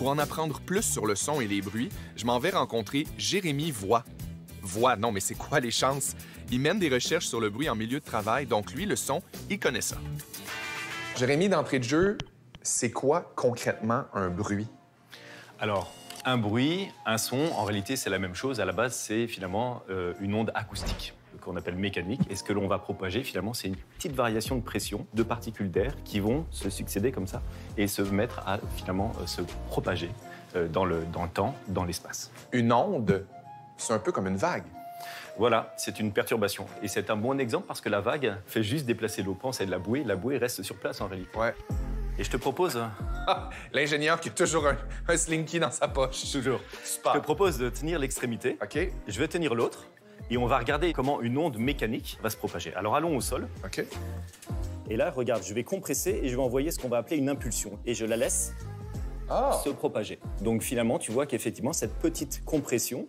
Pour en apprendre plus sur le son et les bruits, je m'en vais rencontrer Jérémy Voix. Voix, non, mais c'est quoi les chances? Il mène des recherches sur le bruit en milieu de travail, donc lui, le son, il connaît ça. Jérémy, d'entrée de jeu, c'est quoi concrètement un bruit? Alors, un bruit, un son, en réalité, c'est la même chose. À la base, c'est finalement une onde acoustique qu'on appelle mécanique. Et ce que l'on va propager, finalement, c'est une petite variation de pression de particules d'air qui vont se succéder comme ça et se mettre à, finalement, se propager dans le temps, dans l'espace. Une onde, c'est un peu comme une vague. Voilà, c'est une perturbation. Et c'est un bon exemple parce que la vague fait juste déplacer l'eau. Pense à de la bouée reste sur place en réalité. Ouais. Et je te propose... L'ingénieur qui a toujours un slinky dans sa poche. Toujours. Super. Je te propose de tenir l'extrémité. OK. Je vais tenir l'autre. Et on va regarder comment une onde mécanique va se propager. Alors allons au sol. OK. Et là, regarde, je vais compresser et je vais envoyer ce qu'on va appeler une impulsion. Et je la laisse se propager. Donc finalement, tu vois qu'effectivement, cette petite compression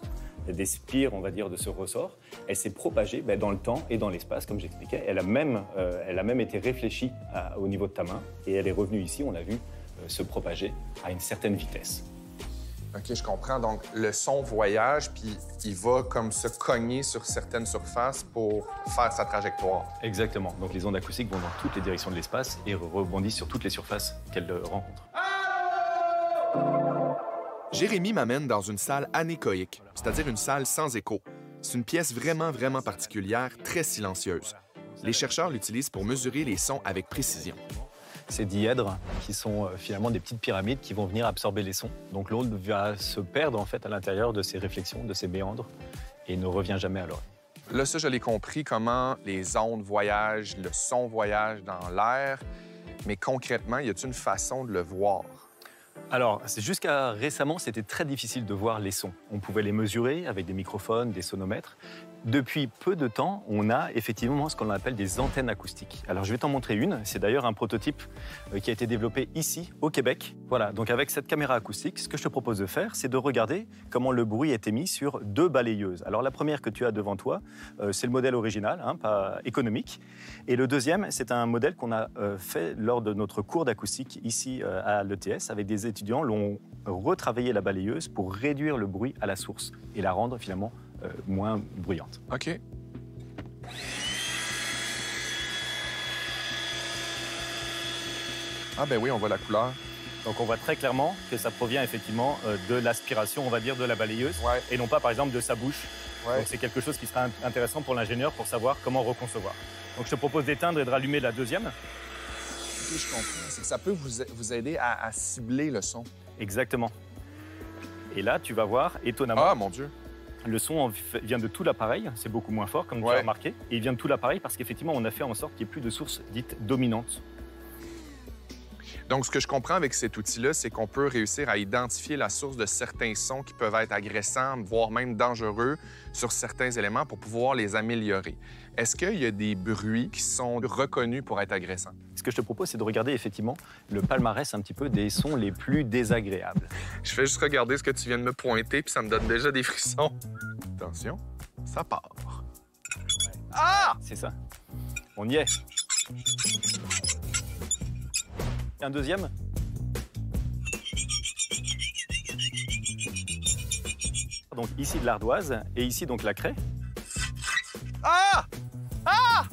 des spires, on va dire, de ce ressort, elle s'est propagée dans le temps et dans l'espace, comme j'expliquais. Elle a même été réfléchie au niveau de ta main. Et elle est revenue ici, on l'a vu, se propager à une certaine vitesse. OK, je comprends. Donc, le son voyage, puis il va comme se cogner sur certaines surfaces pour faire sa trajectoire. Exactement. Donc, les ondes acoustiques vont dans toutes les directions de l'espace et rebondissent sur toutes les surfaces qu'elles rencontrent. Jérémy m'amène dans une salle anéchoïque, c'est-à-dire une salle sans écho. C'est une pièce vraiment particulière, très silencieuse. Les chercheurs l'utilisent pour mesurer les sons avec précision. Ces dièdres qui sont finalement des petites pyramides qui vont venir absorber les sons. Donc l'onde va se perdre en fait à l'intérieur de ces réflexions, de ces méandres et ne revient jamais à l'oreille. Là, ça, je l'ai compris, comment les ondes voyagent, le son voyage dans l'air. Mais concrètement, y a-t-il une façon de le voir? Alors, jusqu'à récemment, c'était très difficile de voir les sons. On pouvait les mesurer avec des microphones, des sonomètres. Depuis peu de temps, on a effectivement ce qu'on appelle des antennes acoustiques. Alors, je vais t'en montrer une. C'est d'ailleurs un prototype qui a été développé ici, au Québec. Voilà, donc avec cette caméra acoustique, ce que je te propose de faire, c'est de regarder comment le bruit est émis sur 2 balayeuses. Alors, la première que tu as devant toi, c'est le modèle original, pas économique. Et le deuxième, c'est un modèle qu'on a fait lors de notre cours d'acoustique ici à l'ETS. Avec des étudiants, l'ont retravaillé la balayeuse pour réduire le bruit à la source et la rendre finalement moins bruyante. OK. Ah ben oui, on voit la couleur. Donc on voit très clairement que ça provient effectivement de l'aspiration, on va dire, de la balayeuse, Ouais. et non pas par exemple de sa bouche. Ouais. Donc c'est quelque chose qui sera intéressant pour l'ingénieur pour savoir comment reconcevoir. Donc je te propose d'éteindre et de rallumer la deuxième. OK, je comprends. C'est que ça peut vous aider à cibler le son. Exactement. Et là, tu vas voir, étonnamment, Ah, mon Dieu. le son vient de tout l'appareil, c'est beaucoup moins fort, comme tu as remarqué, et il vient de tout l'appareil parce qu'effectivement, on a fait en sorte qu'il n'y ait plus de source dite dominante. Donc, ce que je comprends avec cet outil-là, c'est qu'on peut réussir à identifier la source de certains sons qui peuvent être agressants, voire même dangereux sur certains éléments pour pouvoir les améliorer. Est-ce qu'il y a des bruits qui sont reconnus pour être agressants? Ce que je te propose, c'est de regarder effectivement le palmarès un petit peu des sons les plus désagréables. Je fais juste regarder ce que tu viens de me pointer, puis ça me donne déjà des frissons. Attention, ça part. Ah! C'est ça. On y est. Un deuxième. Donc ici de l'ardoise et ici donc la craie. Ah! Ah!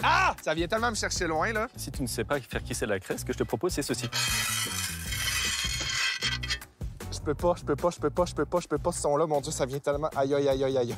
Ah! Ça vient tellement me chercher loin, là. Si tu ne sais pas faire qui c'est la craie, ce que je te propose, c'est ceci. Je peux pas ce son-là. Mon Dieu, ça vient tellement... Aïe, aïe, aïe, aïe, aïe.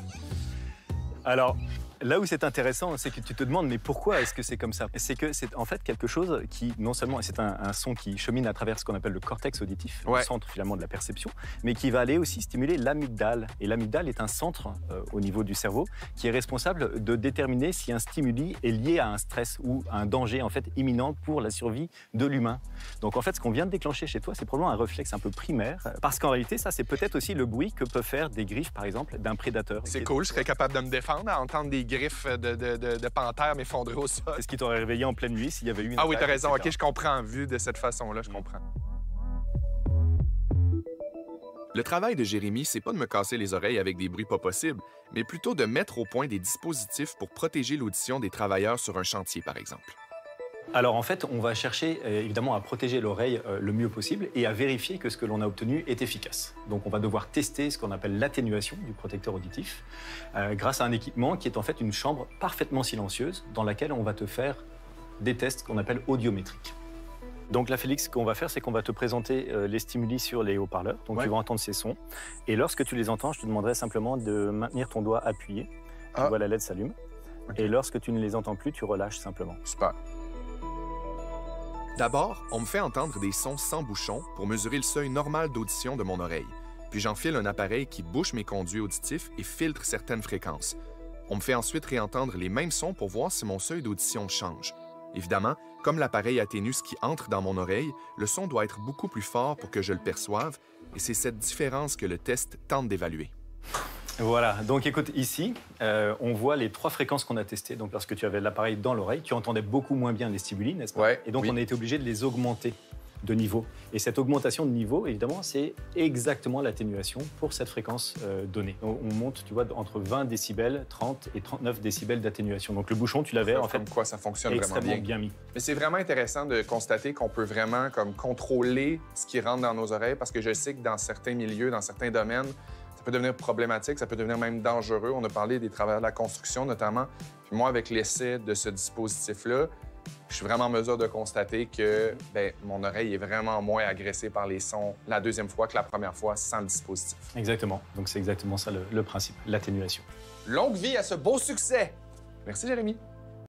Alors, là où c'est intéressant, c'est que tu te demandes, mais pourquoi est-ce que c'est comme ça? C'est que c'est en fait quelque chose qui, non seulement, c'est un son qui chemine à travers ce qu'on appelle le cortex auditif, le centre finalement de la perception, mais qui va aller aussi stimuler l'amygdale. Et l'amygdale est un centre au niveau du cerveau qui est responsable de déterminer si un stimuli est lié à un stress ou à un danger en fait imminent pour la survie de l'humain. Donc en fait, ce qu'on vient de déclencher chez toi, c'est probablement un réflexe un peu primaire, parce qu'en réalité, ça, c'est peut-être aussi le bruit que peuvent faire des griffes, par exemple, d'un prédateur. C'est cool, je serais capable de me défendre à entendre des griffes de panthère m'effondrer au sol. C'est ce qui t'aurait réveillé en pleine nuit s'il y avait eu une Ah oui, attaque, t'as raison. etc. OK, je comprends. Vu de cette façon-là, je comprends. Le travail de Jérémy, c'est pas de me casser les oreilles avec des bruits pas possibles, mais plutôt de mettre au point des dispositifs pour protéger l'audition des travailleurs sur un chantier, par exemple. Alors en fait, on va chercher évidemment à protéger l'oreille le mieux possible et à vérifier que ce que l'on a obtenu est efficace. Donc on va devoir tester ce qu'on appelle l'atténuation du protecteur auditif grâce à un équipement qui est en fait une chambre parfaitement silencieuse dans laquelle on va te faire des tests qu'on appelle audiométriques. Donc là, Félix, ce qu'on va faire, c'est qu'on va te présenter les stimuli sur les haut-parleurs. Donc tu vas entendre ces sons. Et lorsque tu les entends, je te demanderai simplement de maintenir ton doigt appuyé. Tu vois, la LED s'allume. Okay. Et lorsque tu ne les entends plus, tu relâches simplement. Super. D'abord, on me fait entendre des sons sans bouchon pour mesurer le seuil normal d'audition de mon oreille. Puis j'enfile un appareil qui bouche mes conduits auditifs et filtre certaines fréquences. On me fait ensuite réentendre les mêmes sons pour voir si mon seuil d'audition change. Évidemment, comme l'appareil atténue ce qui entre dans mon oreille, le son doit être beaucoup plus fort pour que je le perçoive, et c'est cette différence que le test tente d'évaluer. Voilà, donc écoute, ici, on voit les 3 fréquences qu'on a testées. Donc lorsque tu avais l'appareil dans l'oreille, tu entendais beaucoup moins bien les stimuli, n'est-ce pas? Et donc on a été obligé de les augmenter de niveau. Et cette augmentation de niveau, évidemment, c'est exactement l'atténuation pour cette fréquence donnée. Donc, on monte, tu vois, entre 20 décibels, 30 et 39 décibels d'atténuation. Donc le bouchon, tu l'avais en fait comme quoi ça fonctionne extrêmement vraiment bien mis. Mais c'est vraiment intéressant de constater qu'on peut vraiment comme contrôler ce qui rentre dans nos oreilles, parce que je sais que dans certains milieux, dans certains domaines, ça peut devenir problématique, ça peut devenir même dangereux. On a parlé des travailleurs de la construction notamment. Puis moi, avec l'essai de ce dispositif-là, je suis vraiment en mesure de constater que mon oreille est vraiment moins agressée par les sons la deuxième fois que la première fois sans le dispositif. Exactement. Donc c'est exactement ça le principe, l'atténuation. Longue vie à ce beau succès! Merci, Jérémy.